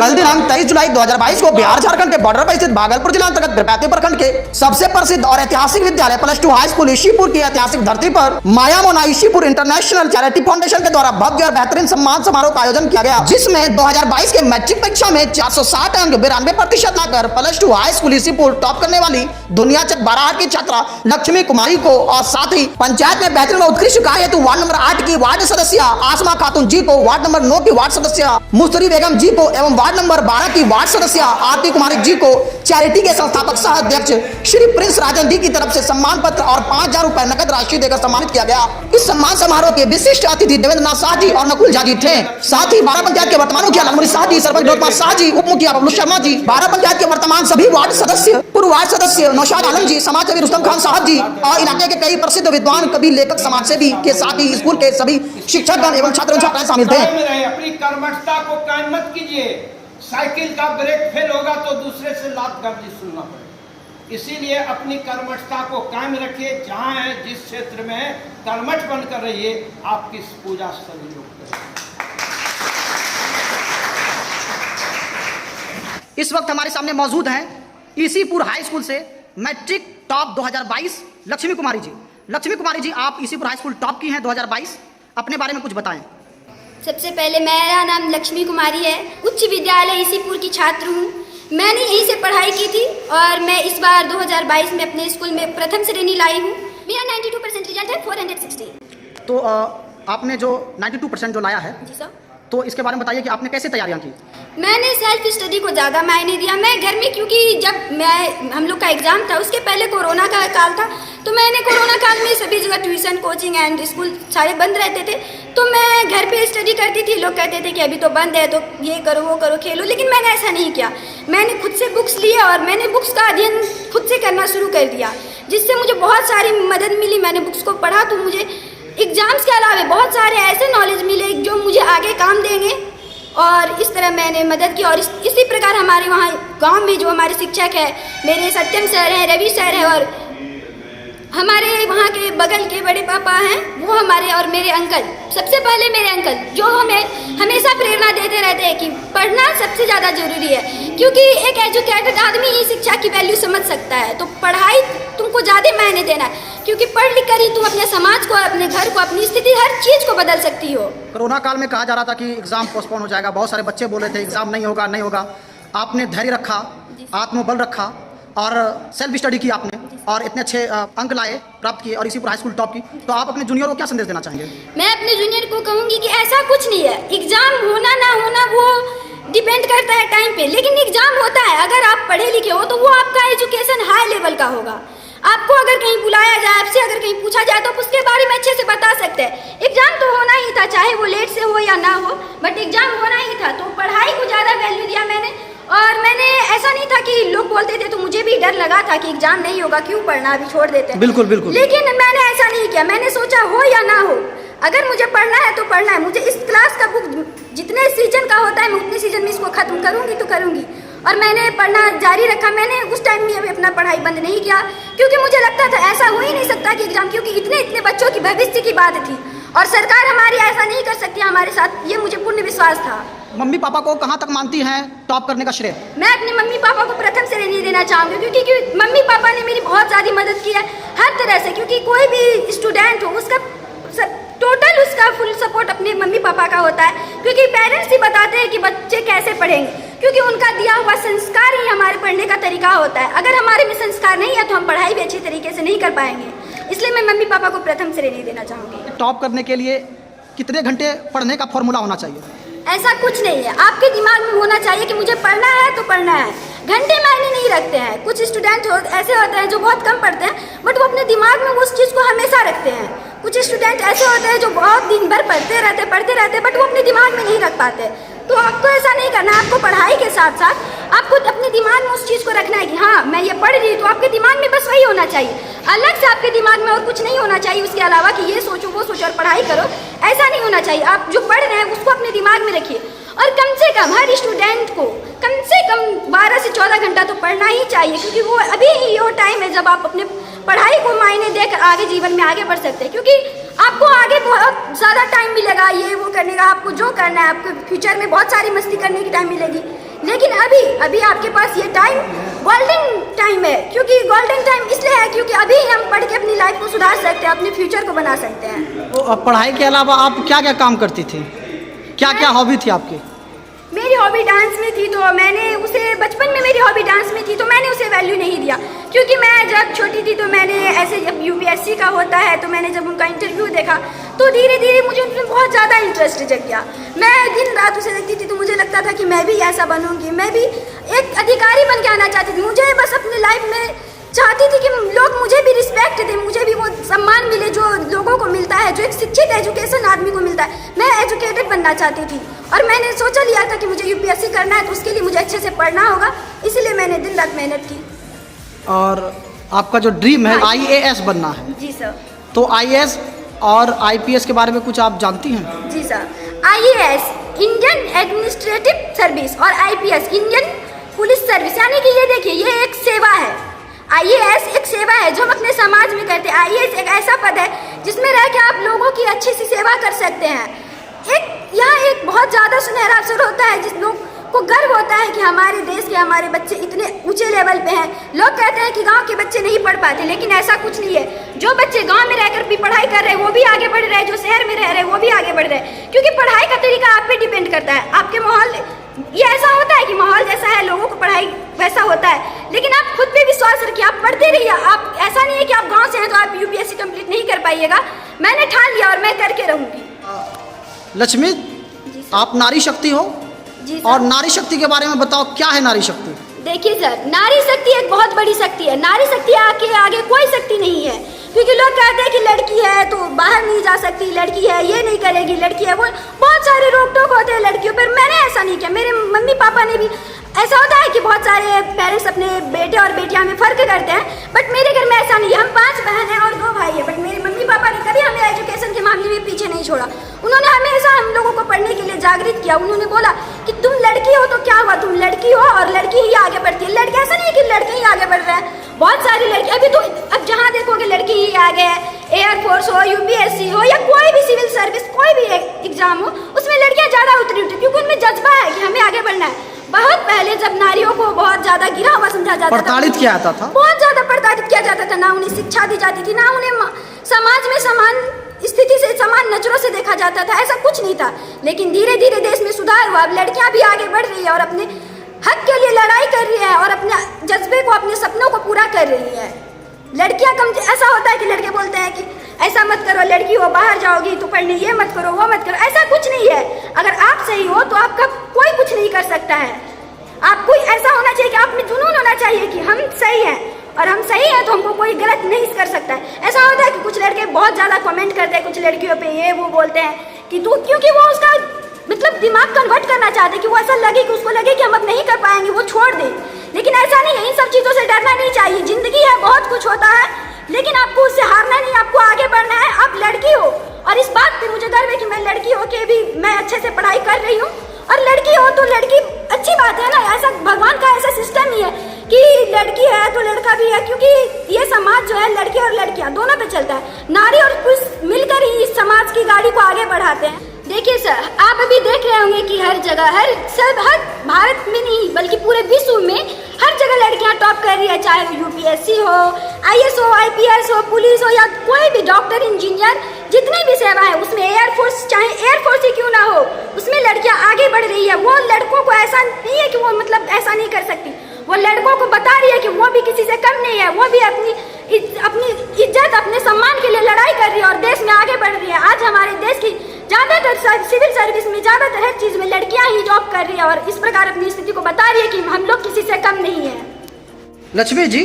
कल दिनांक 23 जुलाई 2022 को बिहार झारखंड के बॉर्डर पर स्थित भागलपुर जिला अंतर्गत बीरपैती प्रखंड के सबसे प्रसिद्ध और ऐतिहासिक विद्यालय +2 हाई स्कूल ईशीपुर की ऐतिहासिक धरती पर माया Mona Ishipur international charity foundation के द्वारा भव्य और बेहतरीन सम्मान समारोह का आयोजन किया गया, जिसमें 2022 के मैट्रिक परीक्षा में 460 अंक 92% लाकर +2 हाई स्कूल ईशीपुर टॉप करने वाली दुनिया चक बाराहाट की छात्रा लक्ष्मी कुमारी को और साथ ही पंचायत में बेहतरीन व उत्कृष्ट कार्य हेतु वार्ड नंबर 8 की वार्ड सदस्य आसमा खातून जी को, वार्ड नंबर 9 की वार्ड सदस्य मुस्तरी बेगम जी को एवं वार्ड नंबर 12 की वार्ड सदस्य आरती कुमारी जी को चैरिटी के संस्थापक सह अध्यक्ष श्री प्रिंस राजन जी की तरफ से सम्मान पत्र और 5000 रुपए नकद राशि देकर सम्मानित किया गया। इस सम्मान समारोह के विशिष्ट अतिथि देवेंद्र नाथ शाह जी और नकुल झा जी थे। साथ ही 12 पंचायत के वर्तमान मुखिया लखमणी शाह जी, सरपंच लोकपाल शाह जी, उप मुखिया बबलू शर्मा जी, 12 पंचायत के वर्तमान सभी वार्ड सदस्य, पूर्व वार्ड सदस्य नौशाद आलम जी, समाजसेवी रुस्तम खान साहब जी और इलाके के कई प्रसिद्ध विद्वान, कवि, लेखक, समाजसेवी के साथ ही स्कूल के सभी शिक्षकगण एवं छात्र छात्राएं शामिल थे। अपनी कर्मठता को कायम मत कीजिए। साइकिल का ब्रेक फेल होगा तो दूसरे से लात गर्जी सुनना पड़ेगा। इसीलिए अपनी कर्मठता को कायम रखिए। जहाँ है जिस क्षेत्र में कर्मठ बनकर रहिए, आपकी पूजा सभी लोग करें। इस वक्त हमारे सामने मौजूद हैं ईशीपुर हाई स्कूल से मैट्रिक टॉप 2022 लक्ष्मी कुमारी जी। लक्ष्मी कुमारी जी, आप ईशीपुर हाई स्कूल टॉप की हैं 2022, अपने बारे में कुछ बताएं। सबसे पहले मेरा नाम लक्ष्मी कुमारी है, उच्च विद्यालय ईशीपुर की छात्र हूँ। मैंने यहीं से पढ़ाई की थी और मैं इस बार 2022 में अपने स्कूल में प्रथम श्रेणी लाई हूँ। मेरा 92% रिजल्ट है, 460। तो आपने जो 92% जो लाया है, जी सर, तो इसके बारे में बताइए कि आपने कैसे तैयारियां की। मैंने सेल्फ स्टडी को ज़्यादा मायने दिया। मैं घर में, क्योंकि जब हम लोग का एग्ज़ाम था उसके पहले कोरोना का काल था, तो मैंने कोरोना काल में सभी जगह ट्यूशन, कोचिंग एंड स्कूल सारे बंद रहते थे, तो मैं घर पे स्टडी करती थी। लोग कहते थे कि अभी तो बंद है तो ये करो वो करो, खेलो, लेकिन मैंने ऐसा नहीं किया। मैंने खुद से बुक्स लिए और मैंने बुक्स का अध्ययन खुद से करना शुरू कर दिया, जिससे मुझे बहुत सारी मदद मिली। मैंने बुक्स को पढ़ा तो मुझे एग्ज़ाम्स के अलावा बहुत सारे ऐसे नॉलेज मिले जो मुझे आगे काम देंगे, और इस तरह मैंने मदद की। और इसी प्रकार हमारे वहाँ गांव में जो हमारे शिक्षक है, मेरे सत्यम सर हैं, रवि सर हैं, और हमारे वहाँ के बगल के बड़े पापा हैं, वो हमारे, और मेरे अंकल, सबसे पहले मेरे अंकल जो हमें हमेशा प्रेरणा देते रहते हैं कि पढ़ना सबसे ज़्यादा ज़रूरी है, क्योंकि एक एजुकेटेड आदमी ही शिक्षा की वैल्यू समझ सकता है। तो पढ़ाई तुमको ज़्यादा मायने देना है, क्योंकि पढ़ लिख कर ही तुम अपने समाज को, अपने घर को, अपनी स्थिति, हर चीज़ को बदल सकती हो। कोरोना काल में कहा जा रहा था कि एग्जाम पोस्टपोन हो जाएगा, बहुत सारे बच्चे बोले थे एग्जाम नहीं होगा नहीं होगा। आपने धैर्य रखा, आत्मबल रखा और सेल्फ स्टडी की आपने, और इतने अच्छे अंक लाए, प्राप्त किए और ईशीपुर हाई स्कूल टॉप की। तो आप अपने जूनियर को क्या संदेश देना चाहेंगे? मैं अपने जूनियर को कहूँगी कि ऐसा कुछ नहीं है, एग्ज़ाम होना ना होना वो डिपेंड करता है टाइम पे, लेकिन एग्ज़ाम होता है। अगर आप पढ़े लिखे हो तो वो आपका एजुकेशन हाई लेवल का होगा। आपको अगर कहीं बुलाया जाए, आपसे अगर कहीं पूछा जाए तो उसके बारे में अच्छे से बता सकते हैं। एग्ज़ाम तो होना ही था, चाहे वो लेट से हो या ना हो, बट एग्ज़ाम होना ही था। तो पढ़ाई को ज़्यादा वैल्यू दिया मैंने, और मैंने ऐसा नहीं था कि लोग बोलते थे तो मुझे भी डर लगा था कि एग्ज़ाम नहीं होगा, क्यों पढ़ना, अभी छोड़ देते हैं। बिल्कुल बिल्कुल। लेकिन मैंने ऐसा नहीं किया। मैंने सोचा हो या ना हो, अगर मुझे पढ़ना है तो पढ़ना है। मुझे इस क्लास का बुक जितने सीजन का होता है मैं उतने सीजन में इसको ख़त्म करूँगी तो करूँगी, और मैंने पढ़ना जारी रखा। मैंने उस टाइम में अभी अपना पढ़ाई बंद नहीं किया, क्योंकि मुझे लगता था ऐसा हो ही नहीं सकता कि एग्ज़ाम, क्योंकि इतने बच्चों की भविष्य की बात थी और सरकार हमारी ऐसा नहीं कर सकती हमारे साथ, ये मुझे पूर्ण विश्वास था। मम्मी पापा को कहाँ तक मानती हैं टॉप करने का श्रेय? मैं अपने मम्मी पापा को प्रथम श्रेणी देना चाहूँगी, क्योंकि मम्मी पापा ने मेरी बहुत ज़्यादा मदद की है हर तरह से। क्योंकि कोई भी स्टूडेंट हो उसका टोटल उसका फुल सपोर्ट अपने मम्मी पापा का होता है, क्योंकि पेरेंट्स ही बताते हैं कि बच्चे कैसे पढ़ेंगे, क्योंकि उनका दिया हुआ संस्कार ही हमारे पढ़ने का तरीका होता है। अगर हमारे में संस्कार नहीं है तो हम पढ़ाई भी अच्छी तरीके से नहीं कर पाएंगे। इसलिए मैं मम्मी पापा को प्रथम श्रेणी देना चाहूँगी। टॉप करने के लिए कितने घंटे पढ़ने का फॉर्मूला होना चाहिए? ऐसा कुछ नहीं है, आपके दिमाग में होना चाहिए कि मुझे पढ़ना है तो पढ़ना है। घंटे मायने नहीं रखते हैं। कुछ स्टूडेंट ऐसे होते हैं जो बहुत कम पढ़ते हैं, बट वो अपने दिमाग में उस चीज़ को हमेशा रखते हैं। कुछ स्टूडेंट ऐसे होते हैं जो बहुत दिन भर पढ़ते रहते बट वो अपने दिमाग में नहीं रख पाते। तो आपको ऐसा नहीं करना, आपको पढ़ाई के साथ साथ आपको अपने दिमाग में उस चीज़ को रखना है कि हाँ मैं ये पढ़ रही हूँ, तो आपके दिमाग में बस वही होना चाहिए। अलग से आपके दिमाग में और कुछ नहीं होना चाहिए उसके अलावा कि ये सोचो वो सोचो और पढ़ाई करो, ऐसा नहीं होना चाहिए। आप जो पढ़ रहे हैं उसको अपने दिमाग में रखिए, और कम से कम हर स्टूडेंट को कम से कम 12 से 14 घंटा तो पढ़ना ही चाहिए, क्योंकि वो अभी ये टाइम है जब आप अपने पढ़ाई को मायने देकर आगे जीवन में आगे बढ़ सकते हैं। क्योंकि आपको आगे बहुत ज़्यादा टाइम मिलेगा ये वो करने का, आपको जो करना है, आपको फ्यूचर में बहुत सारी मस्ती करने की टाइम मिलेगी। अभी अभी आपके पास ये टाइम गोल्डन टाइम है, क्योंकि गोल्डन टाइम इसलिए है क्योंकि अभी हम पढ़ के अपनी लाइफ को सुधार सकते हैं, अपने फ्यूचर को बना सकते हैं। तो अब पढ़ाई के अलावा आप क्या क्या काम करती थी, क्या क्या हॉबी थी आपकी? मेरी हॉबी डांस में थी, तो मैंने उसे बचपन में मेरी हॉबी डांस में थी तो मैंने उसे वैल्यू नहीं दिया, क्योंकि मैं जब छोटी थी तो मैंने ऐसे जब यूपीएससी का होता है तो मैंने जब उनका इंटरव्यू देखा तो धीरे धीरे मुझे उनमें बहुत ज़्यादा इंटरेस्ट जग गया। मैं दिन रात उसे देखती थी तो मुझे लगता था कि मैं भी ऐसा बनूंगी, मैं भी एक अधिकारी बन के आना चाहती थी। मुझे बस अपनी लाइफ में चाहती थी कि लोग मुझे भी रिस्पेक्ट दें, मुझे भी वो सम्मान मिले जो लोगों को मिलता है, जो एक शिक्षित एजुकेशन आदमी को मिलता है। मैं एजुकेटेड बनना चाहती थी और मैंने सोचा लिया था कि मुझे यूपीएससी करना है तो उसके लिए मुझे अच्छे से पढ़ना होगा, इसलिए मैंने दिन रात मेहनत की। और आपका जो ड्रीम है आईएएस बनना है, जी सर। तो आईएएस और आईपीएस के बारे में कुछ आप जानती हैं? जी sir. IAS Indian administrative service और आईपीएस इंडियन पुलिस सर्विस, यानी कि ये देखिए ये एक सेवा है। आईएएस एक सेवा है जो हम अपने समाज में करते हैं। आईएएस एक ऐसा पद है जिसमें रह के आप लोगों की अच्छी सी सेवा कर सकते हैं। यहाँ एक बहुत ज़्यादा सुनहरा अवसर होता है जिस लोग को गर्व होता है कि हमारे देश के हमारे बच्चे इतने ऊंचे लेवल पे हैं। लोग कहते हैं कि गांव के बच्चे नहीं पढ़ पाते, लेकिन ऐसा कुछ नहीं है। जो बच्चे गांव में रहकर भी पढ़ाई कर रहे हैं वो भी आगे बढ़ रहे हैं, जो शहर में रह रहे हैं वो भी आगे बढ़ रहे हैं, क्योंकि पढ़ाई का तरीका आप पे डिपेंड करता है। आपके माहौल ये ऐसा होता है कि माहौल जैसा है लोगों को पढ़ाई वैसा होता है, लेकिन आप खुद पे विश्वास रखिए, आप पढ़ते रहिए। आप ऐसा नहीं है कि आप गाँव से हैं तो आप यूपीएससी कंप्लीट नहीं कर पाइएगा। मैंने ठान लिया और मैं करके रहूँगी। लक्ष्मी, आप नारी शक्ति हो जी और नारी शक्ति के बारे में बताओ, क्या है नारी शक्ति? देखिए सर, नारी शक्ति एक बहुत बड़ी शक्ति है। नारी शक्ति के आगे कोई शक्ति नहीं है, क्योंकि लोग कहते हैं कि लड़की है तो बाहर नहीं जा सकती, लड़की है ये नहीं करेगी, लड़की है वो, बहुत सारे रोक टोक होते हैं लड़कियों पर। मैंने ऐसा नहीं किया, मेरे मम्मी पापा ने भी। ऐसा होता है कि बहुत सारे पेरेंट्स अपने बेटे और बेटियां में फ़र्क करते हैं, बट मेरे घर में ऐसा नहीं है। हम 5 बहन हैं और 2 भाई हैं, बट मेरे मम्मी पापा ने कभी हमें एजुकेशन के मामले में पीछे नहीं छोड़ा। उन्होंने हमेशा हम लोगों को पढ़ने के लिए जागृत किया। उन्होंने बोला कि तुम लड़की हो तो क्या हुआ, तुम लड़की हो और लड़की ही आगे बढ़ती है। लड़के ऐसा नहीं है कि लड़के ही आगे बढ़ रहे हैं, बहुत सारी लड़की अभी तो अब जहाँ देखोगे लड़की ही आगे है। एयरफोर्स हो, यूपीएससी हो या कोई भी सिविल सर्विस, कोई भी एग्जाम हो, उसमें लड़कियाँ ज़्यादा उतरी होती, क्योंकि उनमें जज्बा है कि हमें आगे बढ़ना है। बहुत पहले जब नारियों को बहुत ज्यादा गिरा हुआ समझा जाता था, प्रताड़ित किया जाता था, बहुत ज्यादा प्रताड़ित किया जाता था, ना उन्हें शिक्षा दी जाती थी, ना उन्हें समाज में समान स्थिति से समान नजरों से देखा जाता था। ऐसा कुछ नहीं था, लेकिन धीरे धीरे देश में सुधार हुआ। अब लड़कियां भी आगे बढ़ रही है और अपने हक के लिए लड़ाई कर रही है और अपने जज्बे को, अपने सपनों को पूरा कर रही है। लड़कियां कम, ऐसा होता है कि लड़के बोलते हैं कि ऐसा मत करो, लड़की हो बाहर जाओगी तो पढ़ने, ये मत करो वो मत करो। ऐसा कुछ नहीं है। अगर आप सही हो तो आपका कोई कुछ नहीं कर सकता है। आपको ऐसा होना चाहिए कि आप में जुनून होना चाहिए कि हम सही हैं, और हम सही हैं तो हमको कोई गलत नहीं कर सकता है। ऐसा होता है कि कुछ लड़के बहुत ज़्यादा कमेंट करते हैं कुछ लड़कियों पे, ये वो बोलते हैं कि तू, क्योंकि वो उसका मतलब दिमाग कन्वर्ट करना चाहते कि वो ऐसा लगे कि उसको लगे कि हम अब नहीं कर पाएंगे, वो छोड़ दे। लेकिन ऐसा नहीं है, इन सब चीज़ों से डरना नहीं चाहिए। जिंदगी है, बहुत कुछ होता है, लेकिन आपको उससे हारना नहीं, आपको आगे बढ़ना है। आप लड़की हो और इस बात पे मुझे गर्व है कि मैं लड़की हो के भी मैं अच्छे से पढ़ाई कर रही हूँ। और लड़की हो तो लड़की, अच्छी बात है ना, ऐसा भगवान का ऐसा सिस्टम ही है कि लड़की है तो लड़का भी है, क्योंकि ये समाज जो है लड़के और लड़कियां दोनों पे चलता है। नारी और पुरुष मिलकर ही इस समाज की गाड़ी को आगे बढ़ाते हैं। देखिए सर, आप अभी देख रहे होंगे कि हर जगह, हर भारत में नहीं बल्कि पूरे विश्व में हर जगह लड़कियां टॉप कर रही है, चाहे वो यूपीएससी हो, आईएएस हो, आईपीएस हो, पुलिस हो या कोई भी डॉक्टर, इंजीनियर, जितनी भी सेवा है उसमें, एयरफोर्स, चाहे एयरफोर्स ही क्यों ना हो, उसमें लड़कियां आगे बढ़ रही है। वो लड़कों को ऐसा नहीं है कि वो मतलब ऐसा नहीं कर सकती, वो लड़कों को बता रही है कि वो भी किसी से कम नहीं है, वो भी अपनी इज्जत, अपने सम्मान के लिए लड़ाई कर रही है और देश में आगे बढ़ रही है। आज हमारे देश की ज़्यादातर सिविल सर्विस में, ज़्यादातर हर चीज़ में लड़कियां ही जॉब कर रही है और इस प्रकार अपनी स्थिति को बता रही है कि हम लोग किसी से कम नहीं है। लक्ष्मी जी,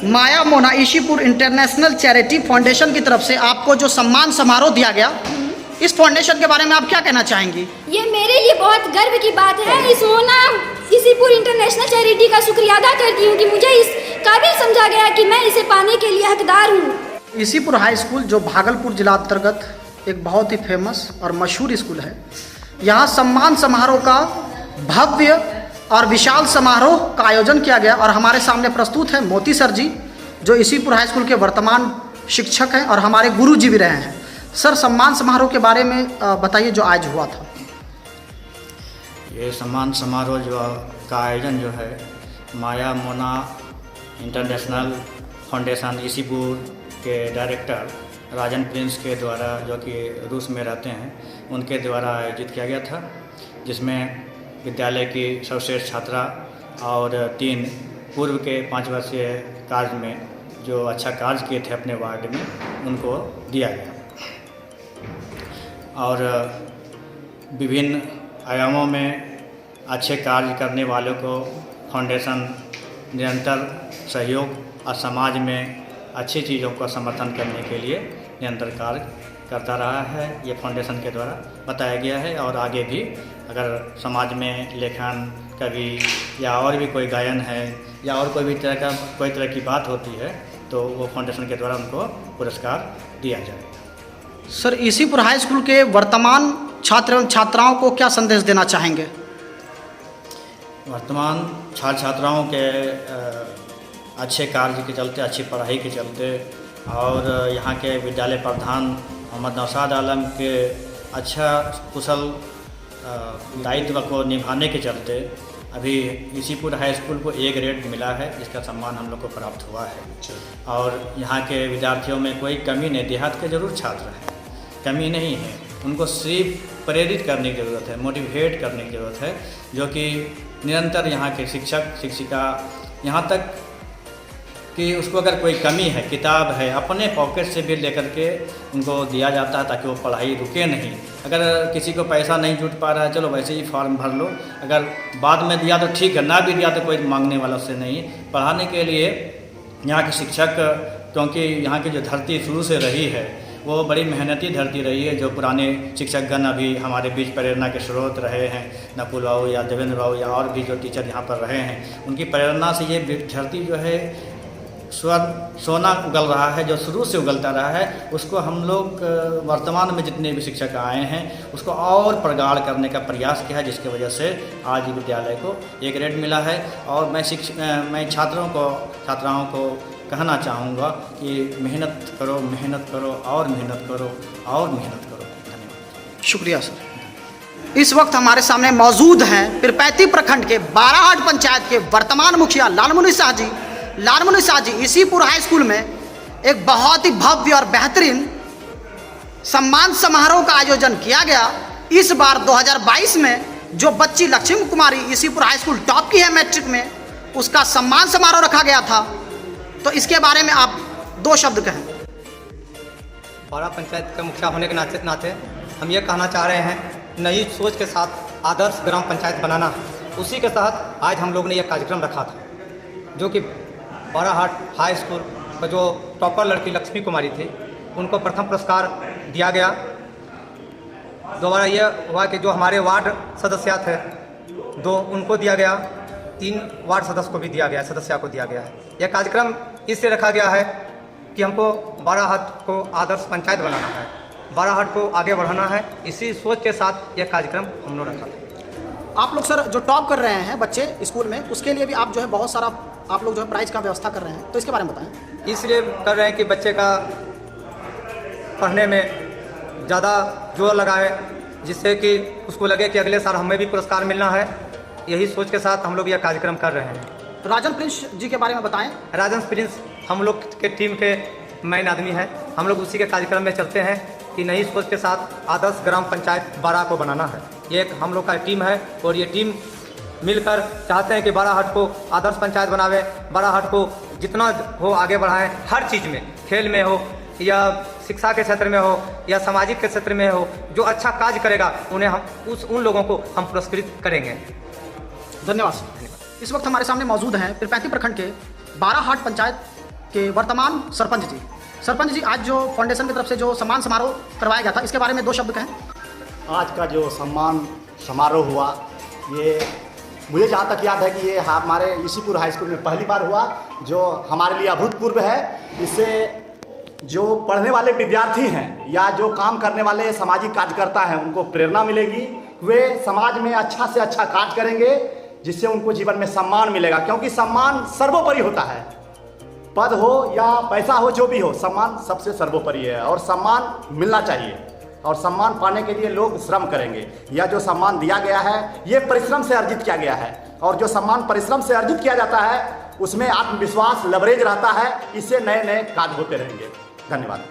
माया Mona Ishipur international charity foundation की तरफ से आपको जो सम्मान समारोह दिया गया, इस फाउंडेशन के बारे में आप क्या कहना चाहेंगी? ये मेरे लिए बहुत गर्व की बात है। इस मोना ईशीपुर इंटरनेशनल चैरिटी का शुक्रिया अदा करती हूँ कि मुझे इस काबिल समझा गया कि मैं इसे पाने के लिए हकदार हूँ। ईशीपुर हाई स्कूल जो भागलपुर जिला अंतर्गत एक बहुत ही फेमस और मशहूर स्कूल है, यहाँ सम्मान समारोह का भव्य और विशाल समारोह का आयोजन किया गया और हमारे सामने प्रस्तुत है मोती सर जी, जो ईशीपुर हाई स्कूल के वर्तमान शिक्षक हैं और हमारे गुरु जी भी रहे हैं। सर, सम्मान समारोह के बारे में बताइए जो आज हुआ था। ये सम्मान समारोह जो का आयोजन जो है माया मोना इंटरनेशनल फाउंडेशन ईसीपुर के डायरेक्टर राजन प्रिंस के द्वारा, जो कि रूस में रहते हैं, उनके द्वारा आयोजित किया गया था, जिसमें विद्यालय की सर्वश्रेष्ठ छात्रा और 3 पूर्व के 5 वर्षीय कार्य में जो अच्छा कार्य किए थे अपने वार्ड में, उनको दिया गया। और विभिन्न आयामों में अच्छे कार्य करने वालों को फाउंडेशन निरंतर सहयोग और समाज में अच्छी चीज़ों का समर्थन करने के लिए निरंतर कार्य करता रहा है। ये फाउंडेशन के द्वारा बताया गया है और आगे भी अगर समाज में लेखन, कवि या और भी कोई गायन है या और कोई तरह की बात होती है तो वो फाउंडेशन के द्वारा उनको पुरस्कार दिया जाएगा। सर, ईसीपुर हाई स्कूल के वर्तमान छात्र एवं छात्राओं को क्या संदेश देना चाहेंगे? वर्तमान छात्र छात्राओं के अच्छे कार्य के चलते, अच्छी पढ़ाई के चलते और यहाँ के विद्यालय प्रधान मोहम्मद नौशाद आलम के अच्छा कुशल दायित्व को निभाने के चलते अभी ईसीपुर हाई स्कूल को A ग्रेड मिला है, जिसका सम्मान हम लोग को प्राप्त हुआ है। और यहाँ के विद्यार्थियों में कोई कमी नहीं, देहात के जरूर छात्र हैं, कमी नहीं है, उनको सिर्फ प्रेरित करने की ज़रूरत है, मोटिवेट करने की ज़रूरत है, जो कि निरंतर यहाँ के शिक्षक शिक्षिका यहाँ तक कि उसको अगर कोई कमी है, किताब है, अपने पॉकेट से भी लेकर के उनको दिया जाता है ताकि वो पढ़ाई रुके नहीं। अगर किसी को पैसा नहीं जुट पा रहा है, चलो वैसे ही फॉर्म भर लो, अगर बाद में दिया तो ठीक है, ना भी दिया तो कोई मांगने वाला से नहीं। पढ़ाने के लिए यहाँ के शिक्षक, क्योंकि यहाँ की जो धरती शुरू से रही है वो बड़ी मेहनती धरती रही है। जो पुराने शिक्षकगण अभी हमारे बीच प्रेरणा के स्रोत रहे हैं, नकुल बाबू या देवेंद्र बाबू या और भी जो टीचर यहाँ पर रहे हैं, उनकी प्रेरणा से ये धरती जो है सोना उगल रहा है, जो शुरू से उगलता रहा है। उसको हम लोग वर्तमान में जितने भी शिक्षक आए हैं उसको और प्रगाढ़ करने का प्रयास किया है, जिसकी वजह से आज विद्यालय को A ग्रेड मिला है। और मैं छात्राओं को कहना चाहूँगा कि मेहनत करो और मेहनत करो और मेहनत करो। धन्यवाद। शुक्रिया सर। इस वक्त हमारे सामने मौजूद हैं पीरपैंती प्रखंड के बाराहाट पंचायत के वर्तमान मुखिया लालमुनि शाह जी। लालमुनि शाह जी, ईसीपुर हाई स्कूल में एक बहुत ही भव्य और बेहतरीन सम्मान समारोह का आयोजन किया गया। इस बार 2022 में जो बच्ची लक्ष्मी कुमारी ईसीपुर हाई स्कूल टॉप की है मैट्रिक में, उसका सम्मान समारोह रखा गया था, तो इसके बारे में आप 2 शब्द कहें। बारा पंचायत का मुखिया होने के नाते हम ये कहना चाह रहे हैं, नई सोच के साथ आदर्श ग्राम पंचायत बनाना है। उसी के तहत आज हम लोग ने यह कार्यक्रम रखा था, जो कि बाराहाट हाई स्कूल का जो टॉपर लड़की लक्ष्मी कुमारी थी, उनको प्रथम पुरस्कार दिया गया। दोबारा यह हुआ कि जो हमारे वार्ड सदस्य थे 2, उनको दिया गया, 3 वार्ड सदस्य को भी दिया गया, सदस्या को दिया गया है। यह कार्यक्रम इससे रखा गया है कि हमको बाराहाट को आदर्श पंचायत बनाना है, बाराहाट को आगे बढ़ाना है। इसी सोच के साथ यह कार्यक्रम हम लोग रखा था। आप लोग सर जो टॉप कर रहे हैं बच्चे स्कूल में, उसके लिए भी आप जो है बहुत सारा आप लोग जो है प्राइज का व्यवस्था कर रहे हैं, तो इसके बारे में बताएं। इसलिए कर रहे हैं कि बच्चे का पढ़ने में ज़्यादा जोर लगाए, जिससे कि उसको लगे कि अगले साल हमें भी पुरस्कार मिलना है। यही सोच के साथ हम लोग यह कार्यक्रम कर रहे हैं। राजन प्रिंस जी के बारे में बताएं। राजन प्रिंस हम लोग के टीम के मेन आदमी हैं। हम लोग उसी के कार्यक्रम में चलते हैं कि नई सोच के साथ आदर्श ग्राम पंचायत बारा को बनाना है। ये एक हम लोग का टीम है और ये टीम मिलकर चाहते हैं कि बाराहाट को आदर्श पंचायत बनावे, बाराहाट को जितना हो आगे बढ़ाएं, हर चीज़ में, खेल में हो या शिक्षा के क्षेत्र में हो या सामाजिक के क्षेत्र में हो। जो अच्छा कार्य करेगा उन्हें हम उन लोगों को हम पुरस्कृत करेंगे। धन्यवाद सर। इस वक्त हमारे सामने मौजूद हैं पीरपैंती प्रखंड के बाराहाट पंचायत के वर्तमान सरपंच जी। सरपंच जी, आज जो फाउंडेशन की तरफ से जो सम्मान समारोह करवाया गया था, इसके बारे में 2 शब्द कहें। आज का जो सम्मान समारोह हुआ, ये मुझे जहाँ तक याद है कि ये हमारे ईसीपुर हाई स्कूल में पहली बार हुआ, जो हमारे लिए अभूतपूर्व है। इससे जो पढ़ने वाले विद्यार्थी हैं या जो काम करने वाले सामाजिक कार्यकर्ता हैं, उनको प्रेरणा मिलेगी, वे समाज में अच्छा से अच्छा कार्य करेंगे, जिससे उनको जीवन में सम्मान मिलेगा। क्योंकि सम्मान सर्वोपरि होता है, पद हो या पैसा हो, जो भी हो, सम्मान सबसे सर्वोपरि है और सम्मान मिलना चाहिए। और सम्मान पाने के लिए लोग श्रम करेंगे। यह जो सम्मान दिया गया है ये परिश्रम से अर्जित किया गया है, और जो सम्मान परिश्रम से अर्जित किया जाता है उसमें आत्मविश्वास लवरेज रहता है, इससे नए नए कार्य होते रहेंगे। धन्यवाद।